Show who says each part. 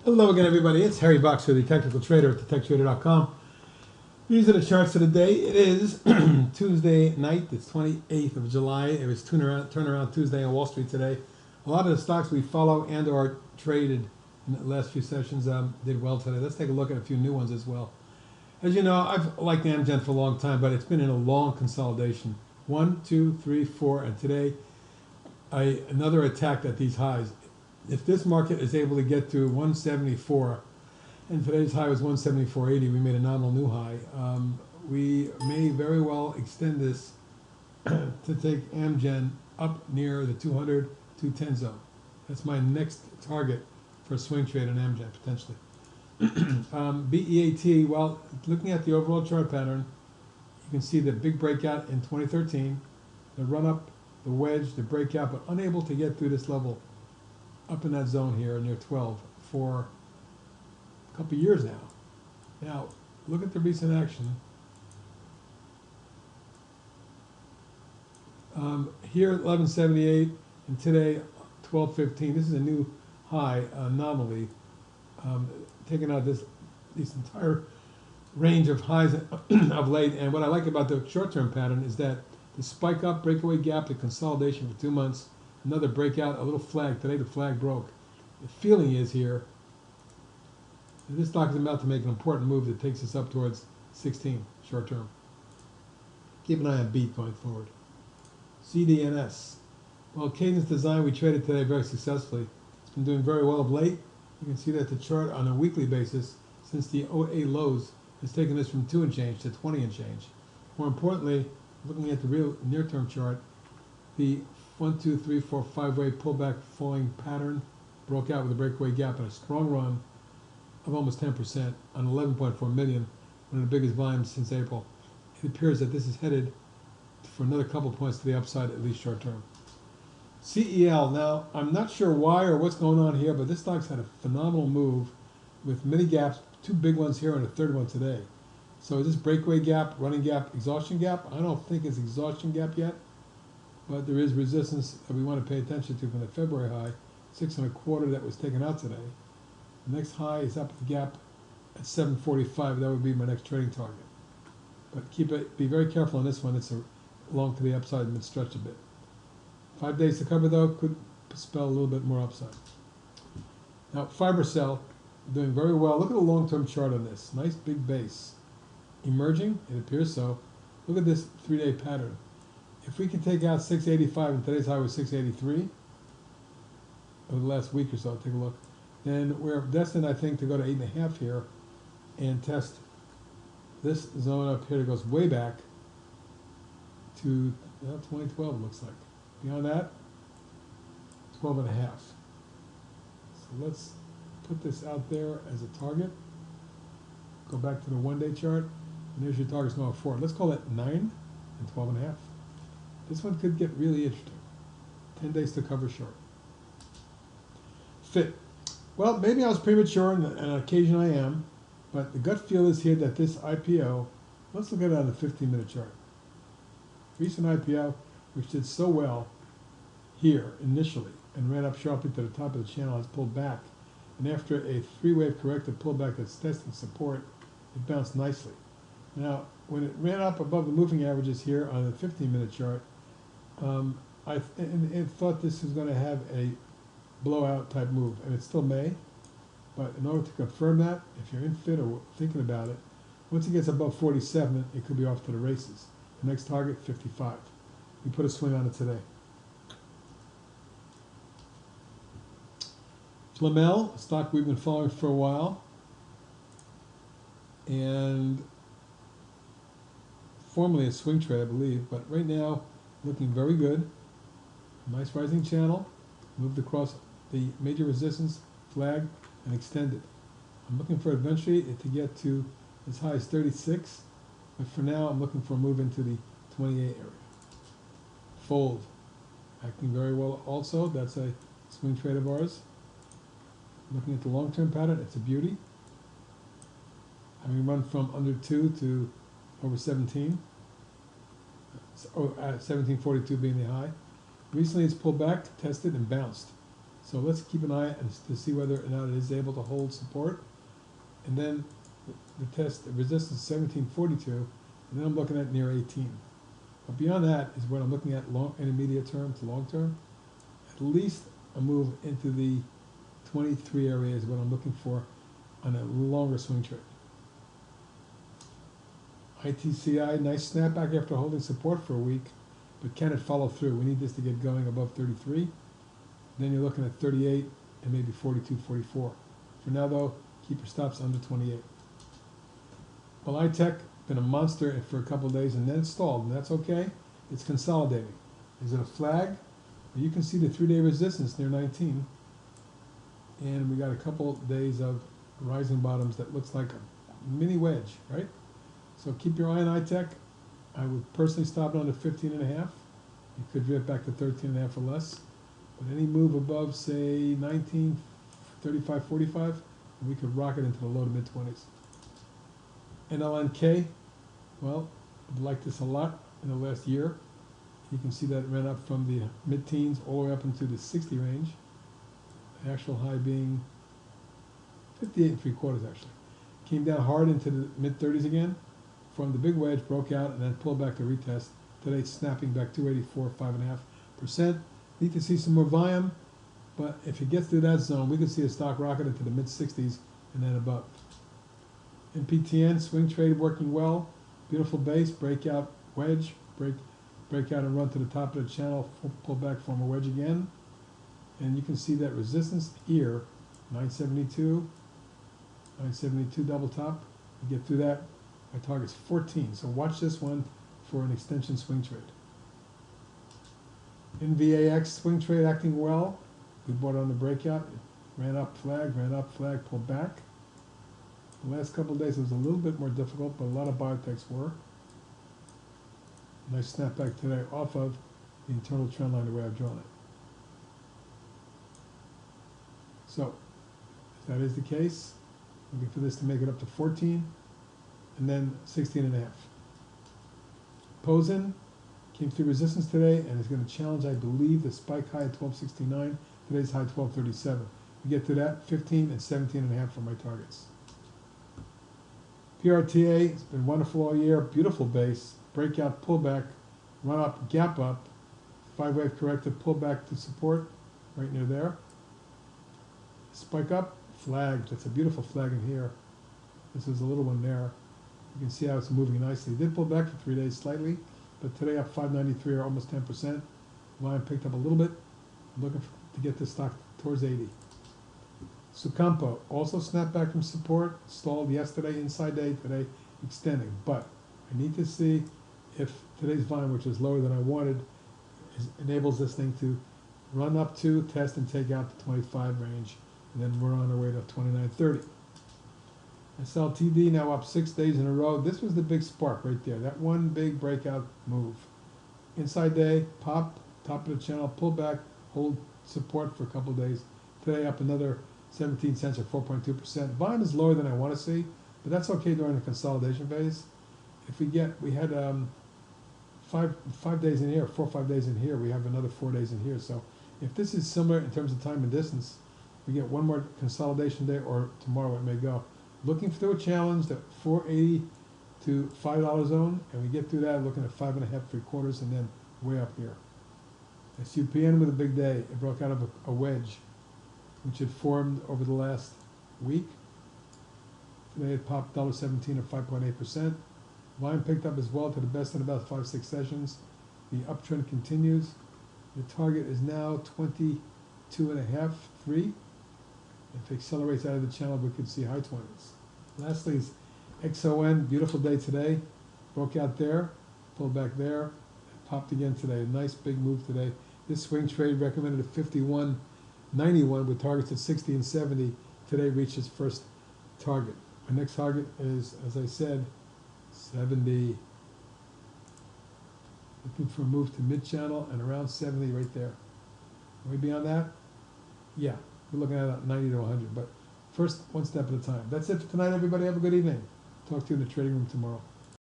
Speaker 1: Hello again, everybody. It's Harry Boxer, the technical trader at thetechtrader.com. These are the charts of the day. It is Tuesday night. It's 28th of July. It was turnaround Tuesday on Wall Street today. A lot of the stocks we follow and or traded in the last few sessions did well today. Let's take a look at a few new ones as well. As you know, I've liked Amgen for a long time, but it's been in a long consolidation. 1, 2, 3, 4, and today another attack at these highs. If this market is able to get to 174, and today's high was 174.80, we made a nominal new high. We may very well extend this to take Amgen up near the 200, 210 zone. That's my next target for a swing trade on Amgen, potentially. BEAT, well, looking at the overall chart pattern, you can see the big breakout in 2013, the run-up, the wedge, the breakout, but unable to get through this level up in that zone here near 12 for a couple of years now. Now, look at the recent action. Here at 1178 and today 1215. This is a new high anomaly, taking out this entire range of highs of late. And what I like about the short-term pattern is that the spike up, breakaway gap, the consolidation for 2 months, another breakout, a little flag. Today the flag broke. The feeling is here that this stock is about to make an important move that takes us up towards 16 short term. Keep an eye on beat going forward. CDNS. Well, Cadence Design we traded today very successfully. It's been doing very well of late. You can see that the chart on a weekly basis since the 08 lows has taken us from 2 and change to 20 and change. More importantly, looking at the real near-term chart, the 1, 2, 3, 4, 5-way pullback falling pattern broke out with a breakaway gap and a strong run of almost 10% on 11.4 million, one of the biggest volumes since April. It appears that this is headed for another couple points to the upside, at least short term. CEL, now I'm not sure why or what's going on here, but this stock's had a phenomenal move with many gaps, 2 big ones here and a third one today. So is this breakaway gap, running gap, exhaustion gap? I don't think it's exhaustion gap yet, but there is resistance that we want to pay attention to from the February high, 6.25 that was taken out today. The next high is up at the gap at 745. That would be my next trading target. But be very careful on this one. It's long to the upside and been stretched a bit. 5 days to cover though could spell a little bit more upside. Now FiberCell doing very well. Look at the long-term chart on this. Nice big base. Emerging, it appears so. Look at this 3-day pattern. If we can take out 685 and today's high was 683 over the last week or so, take a look, then we're destined, I think, to go to 8.5 here and test this zone up here that goes way back to 2012, it looks like. Beyond that, 12.5. So let's put this out there as a target. Go back to the 1-day chart, and there's your target's going forward. Let's call it 9 and 12.5. This one could get really interesting. 10 days to cover short. Fit. Well, maybe I was premature, and on occasion I am, but the gut feel is here that this IPO, let's look at it on the 15-minute chart. Recent IPO, which did so well here initially and ran up sharply to the top of the channel, has pulled back. And after a 3-wave corrective pullback that's testing support, it bounced nicely. Now, when it ran up above the moving averages here on the 15-minute chart, I thought this was going to have a blowout type move, and it still may. But in order to confirm that, if you're in Fit or thinking about it, once it gets above 47, it could be off to the races. The next target, 55. We put a swing on it today. FLML, a stock we've been following for a while, and formerly a swing trade, I believe, but right now looking very good. Nice rising channel, moved across the major resistance flag and extended. I'm looking for eventually to get to as high as 36, but for now I'm looking for a move into the 28 area. Fold, acting very well also. That's a swing trade of ours. Looking at the long-term pattern, it's a beauty. Having run from under 2 to over 17. 1742 being the high. Recently it's pulled back, tested, and bounced. So let's keep an eye to see whether or not it is able to hold support. And then the test, the resistance 1742, and then I'm looking at near 18. But beyond that is what I'm looking at long, intermediate term to long term. At least a move into the 23 area is what I'm looking for on a longer swing trade. ITCI, nice snapback after holding support for a week, but can it follow through? We need this to get going above 33. Then you're looking at 38 and maybe 42, 44. For now though, keep your stops under 28. Well, iTech, been a monster for a couple of days and then it stalled, and that's okay. It's consolidating. Is it a flag? Well, you can see the 3-day resistance near 19. And we got a couple days of rising bottoms that looks like a mini wedge, right? So keep your eye on iTech. I would personally stop it under 15 and a half. You could drift back to 13 and a half or less. But any move above, say, 19, 35, 45, we could rocket into the low to mid-20s. NLNK, well, I've liked this a lot in the last year. You can see that it ran up from the mid-teens all the way up into the 60 range. The actual high being 58 and 3/4 actually. Came down hard into the mid-30s again. From the big wedge, broke out and then pulled back to retest. Today it's snapping back 284, 5.5%. Need to see some more volume, but if it gets to that zone, we could see a stock rocket into the mid-60s and then above. NPTN, swing trade working well. Beautiful base, breakout wedge, breakout and run to the top of the channel, pull back, form a wedge again. And you can see that resistance here, 972, 972 double top. We get through that, my target's 14. So watch this one for an extension swing trade. NVAX swing trade acting well. We bought on the breakout, it ran up, flag, pulled back. The last couple of days it was a little bit more difficult, but a lot of biotechs were. Nice snapback today off of the internal trend line the way I've drawn it. So, if that is the case, looking for this to make it up to 14, and then 16 and a half. Posen came through resistance today and is going to challenge, I believe, the spike high at 1269. Today's high 1237. We get to that, 15 and 17 and a half for my targets. PRTA has been wonderful all year. Beautiful base, breakout, pullback, run up, gap up, 5-wave corrective, pullback to support, right near there. Spike up, flag. That's a beautiful flag in here. This is a little one there. You can see how it's moving nicely. It did pull back for 3 days slightly, but today up 593 or almost 10%. Line picked up a little bit. I'm looking to get this stock towards 80. Sucampo also snapped back from support, stalled yesterday, inside day, today extending. But I need to see if today's volume, which is lower than I wanted, enables this thing to run up to, test, and take out the 25 range. And then we're on our way to 29.30. SLTD now up 6 days in a row. This was the big spark right there. That one big breakout move. Inside day, pop, top of the channel, pull back, hold support for a couple of days. Today up another 17 cents or 4.2%. Volume is lower than I want to see, but that's okay during the consolidation phase. If we had 5 days in here, 4 or 5 days in here, we have another 4 days in here. So if this is similar in terms of time and distance, we get one more consolidation day, or tomorrow it may go. Looking through a challenge, that 4.80 to $5 zone, and we get through that, looking at 5.5, 3/4, and then way up here. SUPN with a big day. It broke out of a wedge, which had formed over the last week. Today it popped $1.17 or 5.8%. Volume picked up as well to the best in about 5-6 sessions. The uptrend continues. The target is now 22.5, 3. If it accelerates out of the channel, we could see high 20s. Lastly is XON, beautiful day today. Broke out there, pulled back there, popped again today. A nice big move today. This swing trade recommended at 51.91 with targets at 60 and 70. Today reached its first target. Our next target is, as I said, 70. Looking for a move to mid-channel and around 70 right there. Are we beyond that? Yeah. We're looking at 90 to 100, but first, one step at a time. That's it for tonight, everybody. Have a good evening. Talk to you in the trading room tomorrow.